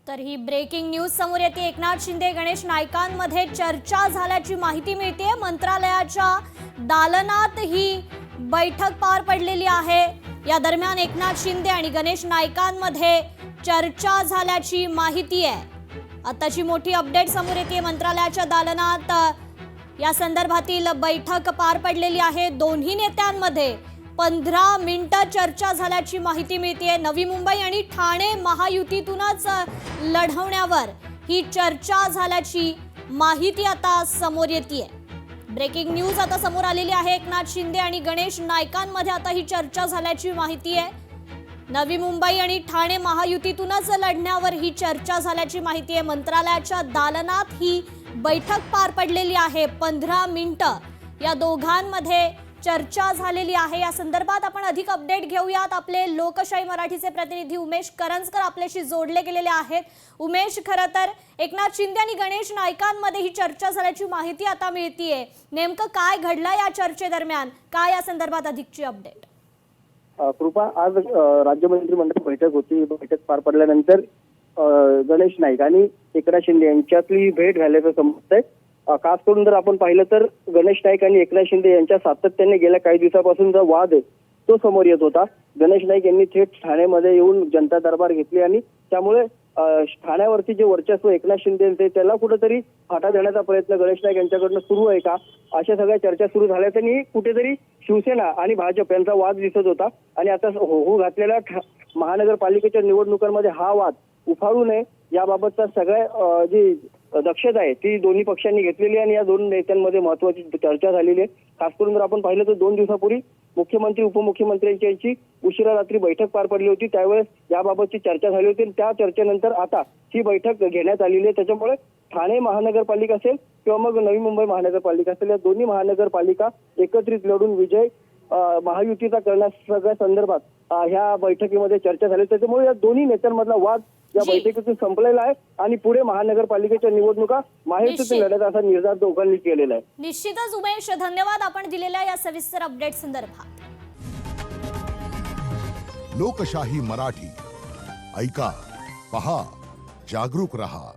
तर ही breaking news समोर येते। एकनाथ शिंदे गणेश नाईकांमध्ये चर्चा झाल्याची माहिती मिळते। मंत्रालयाच्या दालनात ही बैठक पार पडलेली आहे। या दरम्यान एकनाथ शिंदे आणि गणेश नाईकांमध्ये चर्चा झाल्याची माहिती आहे। आताची मोठी अपडेट समोर येते। मंत्रालयाच्या दालनात या संदर्भातील बैठक पार पडलेली आहे। दोन्ही नेत्यांमध्ये 15 मिनिटं चर्चा झाल्याची माहिती मिळते। नवी मुंबई आणि ठाणे महायुतीतूनच लढवण्यावर ही चर्चा झाल्याची माहिती आता समोर येते। ब्रेकिंग न्यूज आता समोर आलेली आहे। एकनाथ शिंदे आणि गणेश नाईकांमध्ये आता ही चर्चा झाल्याची माहिती आहे। नवी मुंबई आणि ठाणे महायुतीतूनच लढण्यावर ही चर्चा झाल्याची माहिती आहे। मंत्रालयाच्या दालनात ही बैठक पार पडलेली आहे। 15 मिनिटं या दोघांमध्ये चर्चा झालेली आहे। या संदर्भात आपण अधिक अपडेट घेऊयात। आपले लोकशाही मराठीचे प्रतिनिधी उमेश करंजकर आपल्याशी जोडले गेलेले आहेत। उमेश, खरं तर एकनाथ शिंदे आणि गणेश नाईकांमध्ये ही चर्चा झाल्याची माहिती आता मिळतीये। नेमकं काय घडलं या चर्चेदरम्यान? काय या संदर्भात अधिकची अपडेट? कृपा, आज राज्य मंत्रिमंडळ बैठक होती। बैठक पार पडल्यानंतर गणेश नाईक आणि एकनाथ शिंदे यांच्यातली भेट झाल्याचं समजतंय। खास करून जर आपण पाहिलं तर गणेश नाईक आणि एकनाथ शिंदे यांच्या सातत्याने गेल्या काही दिवसापासून जो वाद आहे तो समोर येत होता। गणेश नाईक यांनी थेट ठाण्यामध्ये येऊन जनता दरबार घेतली आणि त्यामुळे ठाण्यावरती जे वर्चस्व एकनाथ शिंदे यांचे त्याला कुठेतरी फाटा देण्याचा प्रयत्न गणेश नाईक यांच्याकडनं सुरू आहे का, अशा सगळ्या चर्चा सुरू झाल्या। त्यांनी कुठेतरी शिवसेना आणि भाजप यांचा वाद दिसत होता आणि आता हो घातलेल्या महानगरपालिकेच्या निवडणुकांमध्ये हा वाद उफाळू नये याबाबतचा सगळ्या जी दक्षता आहे ती दोन्ही पक्षांनी घेतलेली आणि या दोन नेत्यांमध्ये महत्वाची चर्चा झालेली आहे। खास करून जर आपण पाहिलं तर 2 दिवसापूर्वी मुख्यमंत्री उपमुख्यमंत्र्यांची यांची उशिरा रात्री बैठक पार पडली होती। त्यावेळेस याबाबतची चर्चा झाली होती। त्या चर्चेनंतर आता ही बैठक घेण्यात आलेली आहे। त्याच्यामुळे ठाणे महानगरपालिका असेल किंवा मग नवी मुंबई महानगरपालिका असेल, या दोन्ही महानगरपालिका एकत्रित लढून विजय महायुतीचा करण्याच्या संदर्भात ह्या बैठकीमध्ये चर्चा झाली। त्याच्यामुळे या दोन्ही नेत्यांमधला वाद या बैठकीतून संपलेला आहे आणि पुढे महानगरपालिकेच्या निवडणुका महायुतीतून लढण्याचा निर्धार दोघांनी केलेला आहे। निश्चितच उमेश, धन्यवाद आपण दिलेल्या या सविस्तर अपडेट संदर्भात। लोकशाही मराठी ऐका, पहा, जागरूक रहा।